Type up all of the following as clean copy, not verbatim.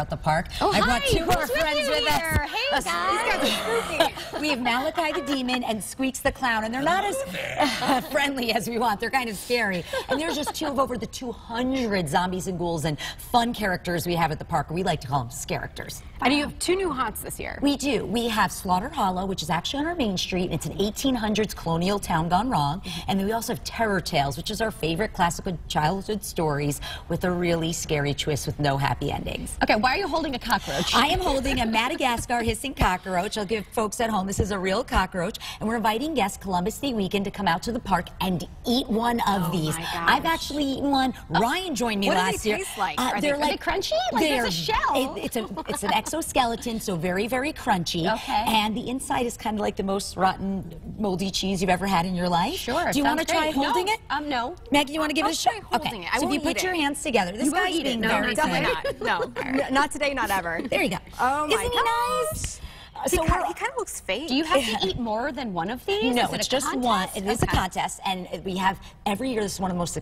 At the park. Oh, I brought hi. two more friends with us. Hey, guys. These guys are spooky. We have Malachi the Demon and Squeaks the Clown, and they're not as friendly as we want. They're kind of scary. And there's just two of over the 200 zombies and ghouls and fun characters we have at the park. We like to call them scaracters. And you have two new haunts this year. We do. We have Slaughter Hollow, which is actually on our main street. It's an 1800s colonial town gone wrong. And then we also have Terror Tales, which is our favorite classical childhood stories with a really scary twist with no happy endings. Okay, why are you holding a cockroach? I am holding a Madagascar hissing cockroach. I'll give folks at home, this is a real cockroach. And we're inviting guests Columbus Day weekend to come out to the park and eat one of these. I've actually eaten one. Ryan joined me last year. What do they taste like? Are they crunchy? Like They're a shell. It's an exoskeleton, so very, very crunchy. Okay. And the inside is kind of like the most rotten, moldy cheese you've ever had in your life. Sure. Do you want to try holding it? No. Maggie, you want to give it a shot? Okay. So if you put your hands together, this guy's being very definitely not. No. Not today, not ever. There you go. Oh my Isn't he nice? So he kind of looks fake. Do you have to eat more than one of these? No, it's just one. It is a contest, and we have every year. This is one of the most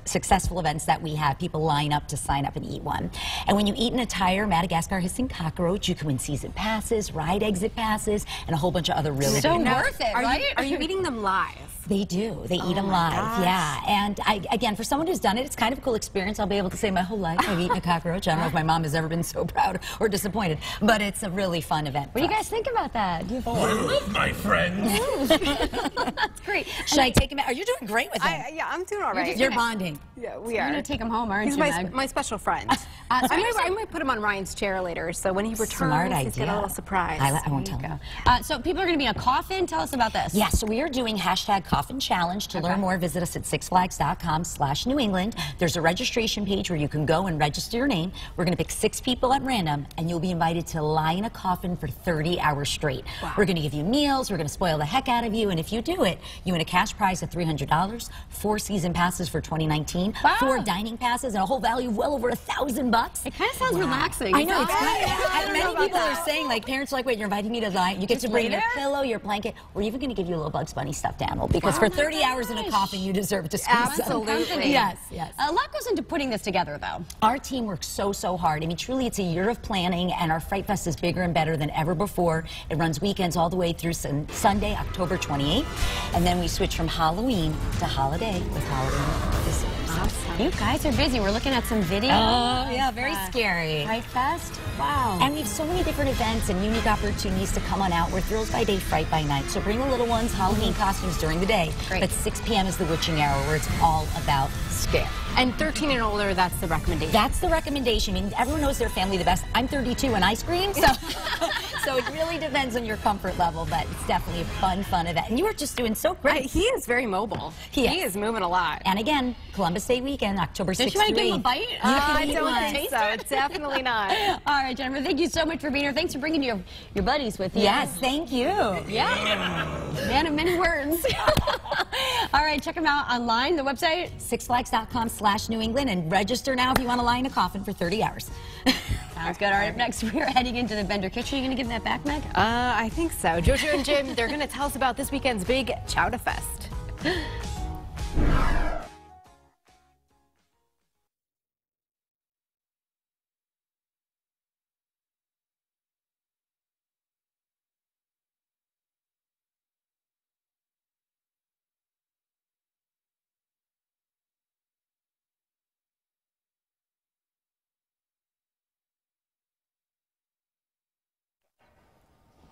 successful events that we have. People line up to sign up and eat one. And when you eat an entire Madagascar hissing cockroach, you can win season passes, ride exit passes, and a whole bunch of other really so good worth it, right? Are you eating them live? They do. They eat them live. Gosh. Yeah. And again, for someone who's done it, it's kind of a cool experience. I'll be able to say my whole life I've eaten a cockroach. I don't know if my mom has ever been so proud or disappointed, but it's a really fun event. What do you guys think about that? Oh, I love my friends. That's great. Should I take him out? Are you doing great with him? Yeah, I'm doing all right. You're bonding. Yeah, we You're are. going to take him home, aren't He's you, Meg? my special friend. I might put him on Ryan's chair later, so when he returns, Smart he's got a little surprise. I won't tell him. So people are going to be in a coffin. Tell us about this. Yeah, so we are doing #Coffin Challenge. To learn more, visit us at sixflags.com/New England. There's a registration page where you can go and register your name. We're going to pick 6 people at random, and you'll be invited to lie in a coffin for 30 hours straight. Wow. We're going to give you meals. We're going to spoil the heck out of you, and if you do it, you win a cash prize of $300, 4 season passes for 2019, 4 dining passes, and a whole value of well over $1,000. It kind of sounds relaxing. I know. It's I many people are saying, like, parents are like, wait, you're inviting me to lie. You get to bring your pillow, your blanket. We're even going to give you a little Bugs Bunny stuffed animal, because for 30 hours in a coffin, you deserve to squeeze Absolutely. Yes, yes. A lot goes into putting this together, though. Our team works so hard. I mean, truly, it's a year of planning, and our Fright Fest is bigger and better than ever before. It runs weekends all the way through Sunday, October 28th, and then we switch from Halloween to holiday with Halloween this year. Awesome. You guys are busy. We're looking at some videos. Oh, yeah, very scary. Fright Fest? Wow. And we have so many different events and unique opportunities to come on out. We're Thrills by Day, Fright by Night. So bring the little ones, Halloween costumes during the day. Great. But 6 p.m. is the witching hour, where it's all about scare. And 13 and older, that's the recommendation. That's the recommendation. I mean, everyone knows their family the best. I'm 32 and I scream, so so it really depends on your comfort level, but it's definitely a fun event. And you were just doing so great. He is very mobile. He is moving a lot. And again, Columbus Day weekend, October 6th. Don't you want to give him a bite? I don't think so. Definitely not. All right, Jennifer, thank you so much for being here. Thanks for bringing your buddies with you. Yes, thank you. Yeah. Man of many words. All right, check them out online, the website. sixflags.com/New England, and register now if you want to lie in a coffin for 30 hours. Sounds good. All right, up next, we're heading into the vendor kitchen. Are you going to give that back, Meg? I think so. JoJo and Jim, they're going to tell us about this weekend's big Chowdafest.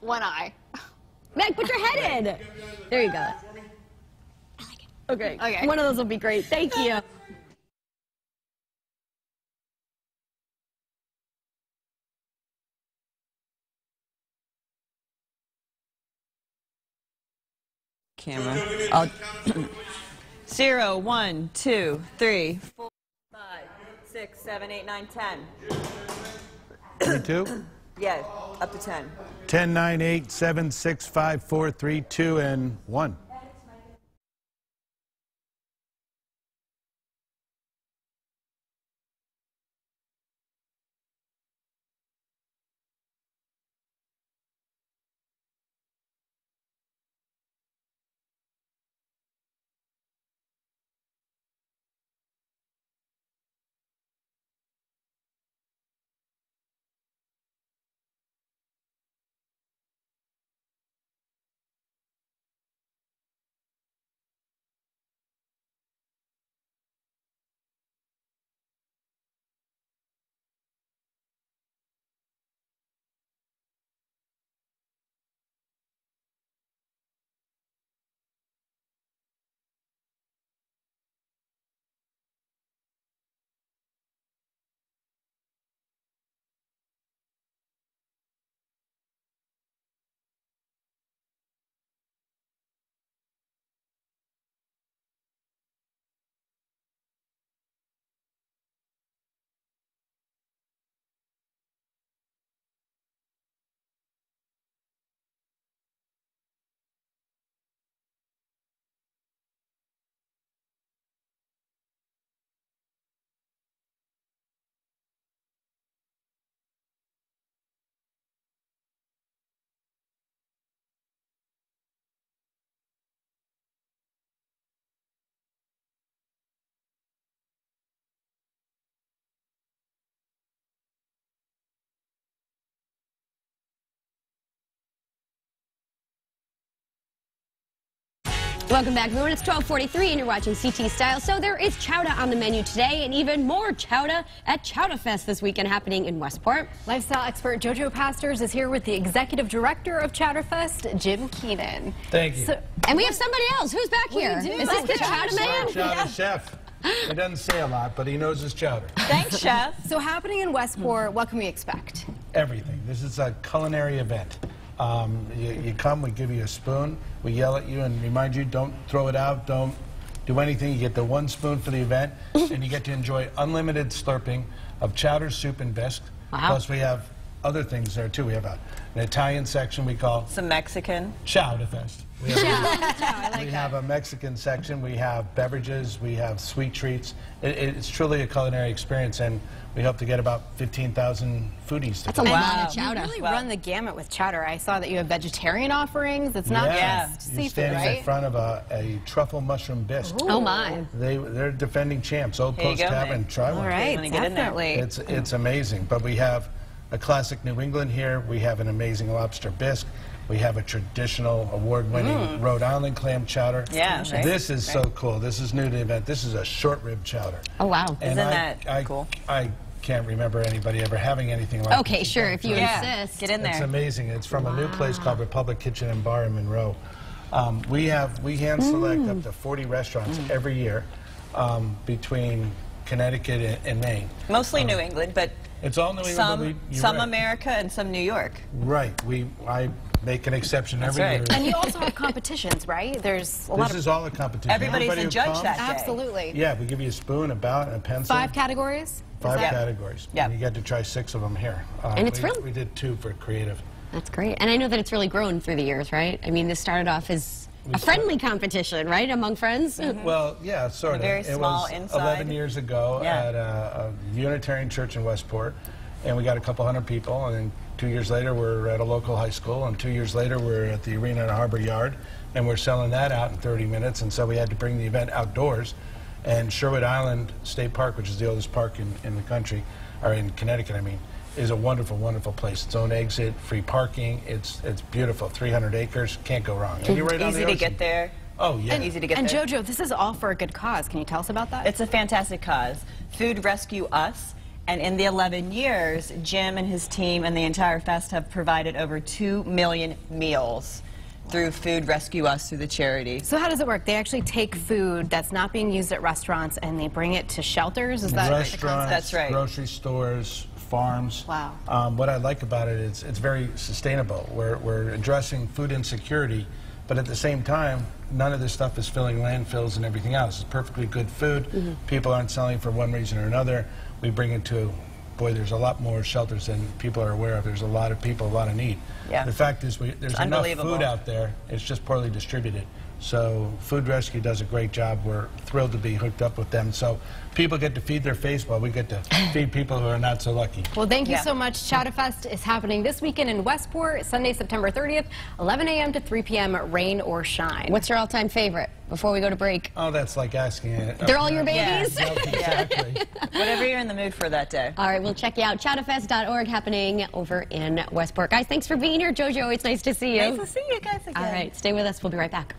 One eye. Meg, put your head in. There you go. I like it. Okay. One of those will be great. Thank you. Camera. I'll 0, 1, 2, 3, 4, 5, 6, 7, 8, 9, 10. 22? Yeah, up to 10. 10, 9, 8, 7, 6, 5, 4, 3, 2, and 1. Welcome back, everyone. It's 12:43, and you're watching CT Style. So there is chowder on the menu today, and even more chowder at Chowdafest this weekend happening in Westport. Lifestyle expert JoJo Pastors is here with the executive director of Chowdafest, Jim Keenan. Thank you. And we have somebody else. Who's back here? Is this the chowder man? Chowder chef. He doesn't say a lot, but he knows his chowder. Thanks, Chef. So happening in Westport, what can we expect? Everything. This is a culinary event. You come, we give you a spoon, we yell at you and remind you, don't throw it out, don't do anything. You get the one spoon for the event, and you get to enjoy unlimited slurping of chowder, soup, and bisque. Wow. Plus, we have other things there, too. We have an Italian section we call Some Mexican. Chowdafest. We have a Mexican section. We have beverages. We have sweet treats. It's truly a culinary experience, and we hope to get about 15,000 foodies. That's a lot of chowder. You really run the gamut with chowder. I saw that you have vegetarian offerings. It's not just You're seafood, standing right? in front of a truffle mushroom bisque. Oh, my. They're defending champs. Old Here you Post go, Tavern. Nick. Try one. All right, Wanna get in there? definitely. It's amazing. But we have a classic New England here. We have an amazing lobster bisque. We have a traditional award-winning Rhode Island clam chowder. Yeah, right. This is so cool. This is new to the event. This is a short rib chowder. Oh, wow. And Isn't that cool? I can't remember anybody ever having anything like Okay, this. sure, if you insist. Get in It's there. amazing. It's from a new place called Republic Kitchen and Bar in Monroe. We hand select up to 40 restaurants every year between Connecticut and Maine. Mostly New England, but It's all New England. but you're some right. America and some New York. Right. I make an exception every right. year. And you also have competitions, right? There's a lot This of... is all a competition. Everybody's Everybody a who judge comes- that day. Absolutely. Yeah, we give you a spoon, a ballot, and a pencil. 5 categories? Five that- categories. Yep. And you get to try 6 of them here. And it's we did 2 for creative. That's great. And I know that it's really grown through the years, right? I mean, this started off as a friendly competition, right, among friends? Well, yeah, sort of. Very It small was inside. 11 years ago Yeah. at a Unitarian church in Westport, and we got a couple hundred people, and then 2 years later we're at a local high school, and 2 years later we're at the arena at Harbor Yard, and we're selling that out in 30 minutes, and so we had to bring the event outdoors. And Sherwood Island State Park, which is the oldest park in the country, or in Connecticut, I mean, is a wonderful, wonderful place. Its own exit, free parking. It's beautiful. 300 acres. Can't go wrong. And you're right on the Easy to ocean. get there. Oh, yeah. Easy to get And there. JoJo, this is all for a good cause. Can you tell us about that? It's a fantastic cause. Food Rescue Us. And in the 11 years, Jim and his team and the entire fest have provided over 2 million meals through Food Rescue Us, through the charity. So how does it work? They actually take food that's not being used at restaurants and they bring it to shelters? Is that the Restaurants, concept? That's right. grocery stores, farms. Wow. What I like about it is it's very sustainable. We're addressing food insecurity, but at the same time, none of this stuff is filling landfills and everything else. It's perfectly good food. People aren't selling for one reason or another. We bring it to, boy, there's a lot more shelters than people are aware of. There's a lot of people, a lot of need. Yeah. The fact is there's enough unbelievable. food out there. It's just poorly distributed. So Food Rescue does a great job. We're thrilled to be hooked up with them. So people get to feed their face while we get to feed people who are not so lucky. Well, thank you Yeah. so much. Chowdafest is happening this weekend in Westport, Sunday, September 30th, 11 a.m. to 3 p.m., rain or shine. What's your all-time favorite before we go to break? Oh, that's like asking it. They're all your babies? Yep, exactly. Whatever you're in the mood for that day. All right, we'll check you out. Chowdafest.org happening over in Westport. Guys, thanks for being here. JoJo, it's nice to see you. Nice to see you guys again. All right, stay with us. We'll be right back.